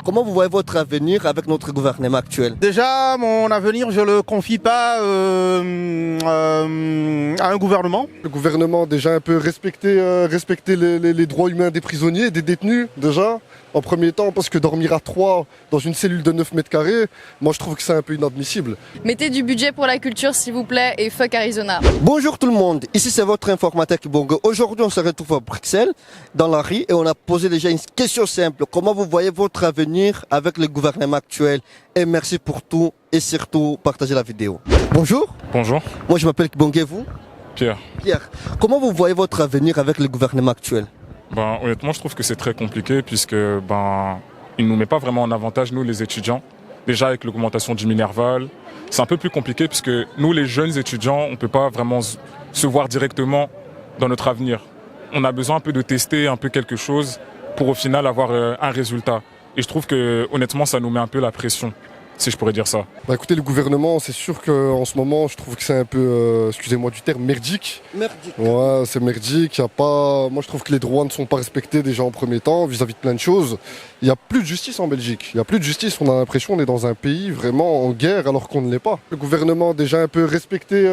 Comment vous voyez votre avenir avec notre gouvernement actuel? Déjà, mon avenir, je ne le confie pas à un gouvernement. Le gouvernement déjà un peu respecter les droits humains des prisonniers, des détenus déjà, en premier temps, parce que dormir à 3 dans une cellule de 9 mètres carrés, moi je trouve que c'est un peu inadmissible. Mettez du budget pour la culture s'il vous plaît et fuck Arizona. Bonjour tout le monde, ici c'est votre informateur Kibongo. Aujourd'hui on se retrouve à Bruxelles, dans la rue, et on a posé déjà une question simple. Comment vous voyez votre avenir avec le gouvernement actuel? Et merci pour tout et surtout partagez la vidéo. Bonjour. Bonjour. Moi je m'appelle Kibongo et vous? Pierre. Pierre, comment vous voyez votre avenir avec le gouvernement actuel? Honnêtement, je trouve que c'est très compliqué puisque il nous met pas vraiment en avantage, nous les étudiants. Déjà avec l'augmentation du Minerval, c'est un peu plus compliqué puisque nous les jeunes étudiants, on peut pas vraiment se voir directement dans notre avenir. On a besoin un peu de tester un peu quelque chose pour au final avoir un résultat. Et je trouve que honnêtement, ça nous met un peu la pression, si je pourrais dire ça. Écoutez, le gouvernement, c'est sûr qu'en ce moment, je trouve que c'est un peu, excusez-moi du terme, merdique. Merdique. Ouais, c'est merdique. Y a pas... Moi, je trouve que les droits ne sont pas respectés déjà en premier temps, vis-à-vis de plein de choses. Il n'y a plus de justice en Belgique. Il n'y a plus de justice. On a l'impression qu'on est dans un pays vraiment en guerre alors qu'on ne l'est pas. Le gouvernement, déjà un peu respecter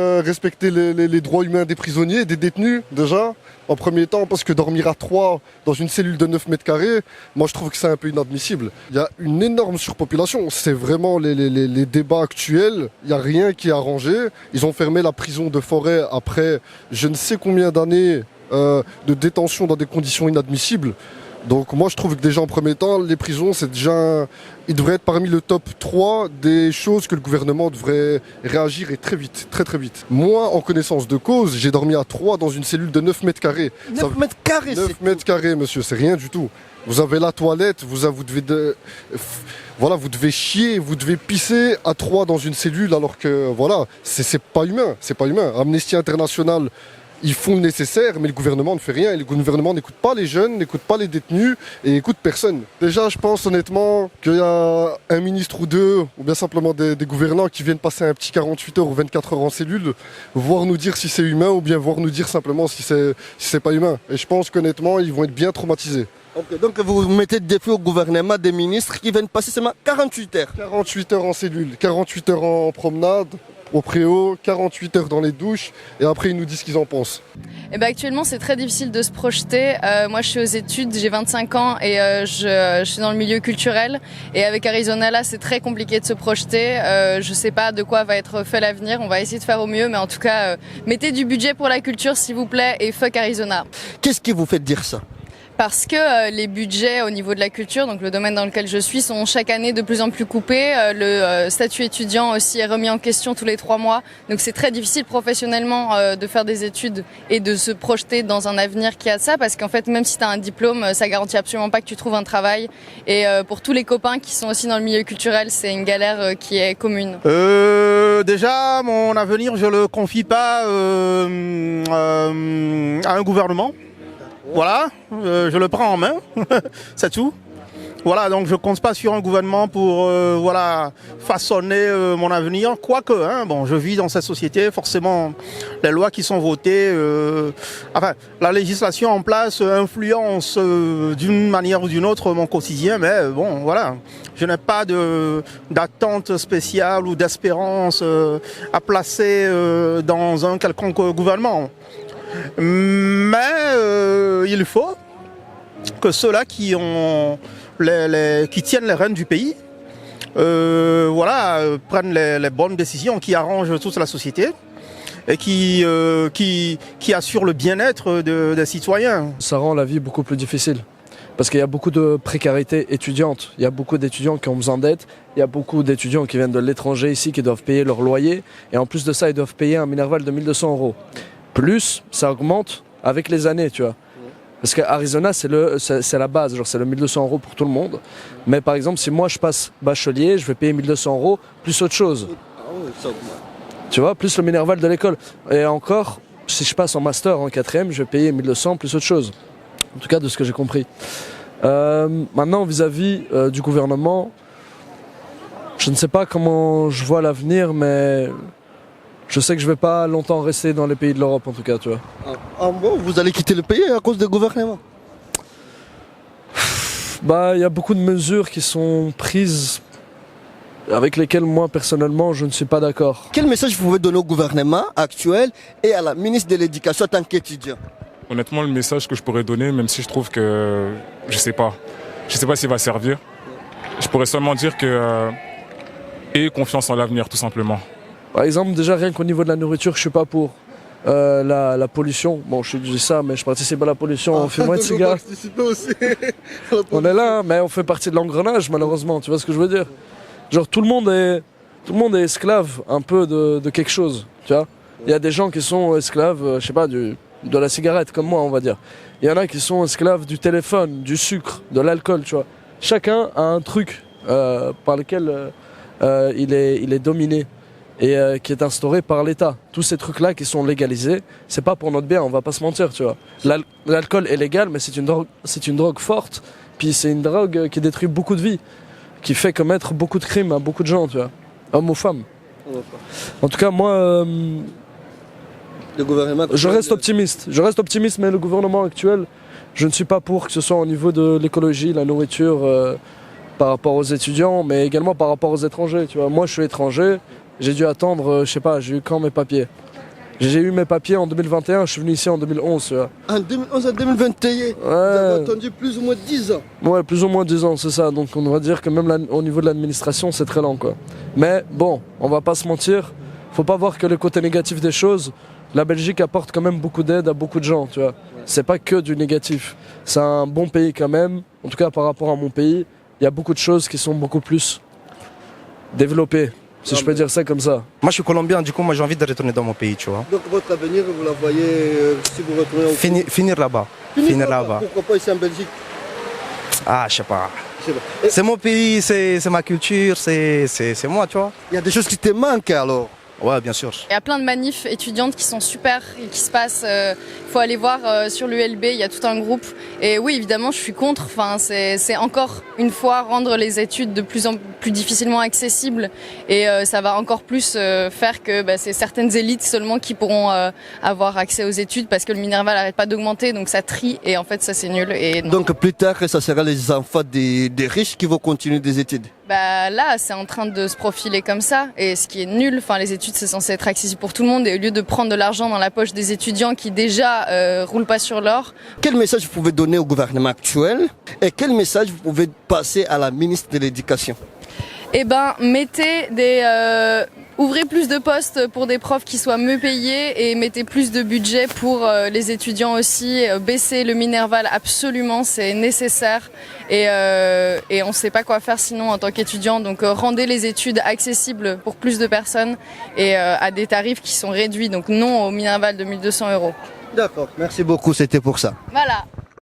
les droits humains des prisonniers, des détenus, déjà. En premier temps, parce que dormir à 3 dans une cellule de 9 mètres carrés, moi je trouve que c'est un peu inadmissible. Il y a une énorme surpopulation, c'est vraiment les débats actuels, il n'y a rien qui est arrangé. Ils ont fermé la prison de Forêt après je ne sais combien d'années de détention dans des conditions inadmissibles. Donc moi je trouve que déjà en premier temps, les prisons c'est déjà... Ils devraient être parmi le top 3 des choses que le gouvernement devrait réagir et très vite, très très vite. Moi, en connaissance de cause, j'ai dormi à 3 dans une cellule de 9 mètres carrés. 9 mètres carrés, 9 mètres carrés, monsieur, c'est rien du tout. Vous avez la toilette, vous devez chier, vous devez pisser à 3 dans une cellule alors que voilà, c'est pas humain, c'est pas humain. Amnesty International, ils font le nécessaire, mais le gouvernement ne fait rien. Et le gouvernement n'écoute pas les jeunes, n'écoute pas les détenus et écoute personne. Déjà, je pense honnêtement qu'il y a un ministre ou deux, ou bien simplement des gouvernants qui viennent passer un petit 48 heures ou 24 heures en cellule, voir nous dire si c'est humain ou bien voir nous dire simplement si c'est pas humain. Et je pense qu'honnêtement, ils vont être bien traumatisés. Okay, donc vous mettez de défi au gouvernement des ministres qui viennent passer seulement 48 heures. 48 heures en cellule, 48 heures en promenade, au préau, 48 heures dans les douches, et après ils nous disent ce qu'ils en pensent. Actuellement c'est très difficile de se projeter. Moi je suis aux études, j'ai 25 ans et je suis dans le milieu culturel. Et avec Arizona là c'est très compliqué de se projeter. Je sais pas de quoi va être fait l'avenir, on va essayer de faire au mieux, mais en tout cas mettez du budget pour la culture s'il vous plaît et fuck Arizona. Qu'est-ce qui vous fait dire ça? Parce que les budgets au niveau de la culture, donc le domaine dans lequel je suis, sont chaque année de plus en plus coupés. Le statut étudiant aussi est remis en question tous les 3 mois. Donc c'est très difficile professionnellement de faire des études et de se projeter dans un avenir qui a ça. Parce qu'en fait, même si tu as un diplôme, ça garantit absolument pas que tu trouves un travail. Et pour tous les copains qui sont aussi dans le milieu culturel, c'est une galère qui est commune. Déjà, mon avenir, je le confie pas à un gouvernement. Voilà, je le prends en main, c'est tout. Voilà, donc je compte pas sur un gouvernement pour façonner mon avenir. Quoique, je vis dans cette société, forcément, les lois qui sont votées, la législation en place influence d'une manière ou d'une autre mon quotidien, mais bon, voilà. Je n'ai pas d'attente spéciale ou d'espérance à placer dans un quelconque gouvernement. Mais il faut que ceux-là qui tiennent les rênes du pays prennent les bonnes décisions qui arrangent toute la société et qui assurent le bien-être des citoyens. Ça rend la vie beaucoup plus difficile parce qu'il y a beaucoup de précarité étudiante. Il y a beaucoup d'étudiants qui ont besoin d'aide. Il y a beaucoup d'étudiants qui viennent de l'étranger ici qui doivent payer leur loyer. Et en plus de ça, ils doivent payer un Minerval de 1 200 €. Plus, ça augmente avec les années, tu vois. Parce qu'Arizona, c'est la base, genre c'est le 1 200 € pour tout le monde. Mais par exemple, si moi je passe bachelier, je vais payer 1 200 € plus autre chose. Tu vois, plus le Minerval de l'école. Et encore, si je passe en master en 4e, je vais payer 1 200 plus autre chose. En tout cas, de ce que j'ai compris. Maintenant, vis-à-vis du gouvernement, je ne sais pas comment je vois l'avenir, mais je sais que je vais pas longtemps rester dans les pays de l'Europe en tout cas, tu vois. Ah bon, vous allez quitter le pays à cause du gouvernement? Il y a beaucoup de mesures qui sont prises avec lesquelles moi personnellement je ne suis pas d'accord. Quel message vous pouvez donner au gouvernement actuel et à la ministre de l'Éducation en tant qu'étudiant? Honnêtement, le message que je pourrais donner, même si je trouve que je sais pas s'il va servir, je pourrais seulement dire que ayez confiance en l'avenir, tout simplement. Par exemple, déjà rien qu'au niveau de la nourriture, je suis pas pour. La pollution, bon je dis ça mais je participe à la pollution, on fait moins de cigares. On est là mais on fait partie de l'engrenage malheureusement, tu vois ce que je veux dire? Genre tout le monde est esclave un peu de quelque chose, tu vois. Il y a des gens qui sont esclaves, je sais pas, de la cigarette comme moi on va dire. Il y en a qui sont esclaves du téléphone, du sucre, de l'alcool, tu vois. Chacun a un truc par lequel il est dominé. Et qui est instauré par l'État. Tous ces trucs-là qui sont légalisés, c'est pas pour notre bien, on va pas se mentir, tu vois. L'alcool est légal, mais c'est une drogue forte, puis c'est une drogue qui détruit beaucoup de vies, qui fait commettre beaucoup de crimes à beaucoup de gens, tu vois, hommes ou femmes. En tout cas, moi, Le gouvernement je reste optimiste, mais le gouvernement actuel, je ne suis pas pour que ce soit au niveau de l'écologie, la nourriture, par rapport aux étudiants, mais également par rapport aux étrangers, tu vois. Moi, je suis étranger. J'ai dû attendre, je sais pas, j'ai eu quand mes papiers? J'ai eu mes papiers en 2021, je suis venu ici en 2011, tu vois. En 2011 à 2021, vous avez attendu plus ou moins 10 ans. Ouais, plus ou moins 10 ans, c'est ça. Donc on va dire que même au niveau de l'administration, c'est très lent, quoi. Mais bon, on va pas se mentir, faut pas voir que le côté négatif des choses. La Belgique apporte quand même beaucoup d'aide à beaucoup de gens, tu vois. C'est pas que du négatif. C'est un bon pays quand même, en tout cas par rapport à mon pays. Il y a beaucoup de choses qui sont beaucoup plus développées. Si je peux dire ça comme ça. Moi je suis colombien, du coup moi j'ai envie de retourner dans mon pays, tu vois. Donc votre avenir, vous la voyez si vous retournez au pays? Finir là-bas. Finir là-bas. Pourquoi pas ici en Belgique? Ah, je sais pas. Je sais pas. C'est mon pays, c'est ma culture, c'est moi, tu vois. Il y a des choses qui te manquent alors. Ouais, bien sûr. Il y a plein de manifs étudiantes qui sont super et qui se passent. Il faut aller voir sur l'ULB, il y a tout un groupe. Et oui, évidemment, je suis contre. Enfin, c'est encore une fois rendre les études de plus en plus difficilement accessibles. Et ça va encore plus faire que c'est certaines élites seulement qui pourront avoir accès aux études parce que le Minerval n'arrête pas d'augmenter. Donc ça trie et en fait, ça c'est nul. Et non. Donc plus tard, ça sera les enfants des riches qui vont continuer des études. Là, c'est en train de se profiler comme ça, et ce qui est nul. Enfin, les études, c'est censé être accessible pour tout le monde, et au lieu de prendre de l'argent dans la poche des étudiants qui déjà roulent pas sur l'or. Quel message vous pouvez donner au gouvernement actuel et quel message vous pouvez passer à la ministre de l'Éducation? Ouvrez plus de postes pour des profs qui soient mieux payés et mettez plus de budget pour les étudiants aussi. Baissez le Minerval, absolument, c'est nécessaire. Et on ne sait pas quoi faire sinon en tant qu'étudiant. Donc rendez les études accessibles pour plus de personnes et à des tarifs qui sont réduits. Donc non au Minerval de 1 200 €. D'accord, merci beaucoup, c'était pour ça. Voilà.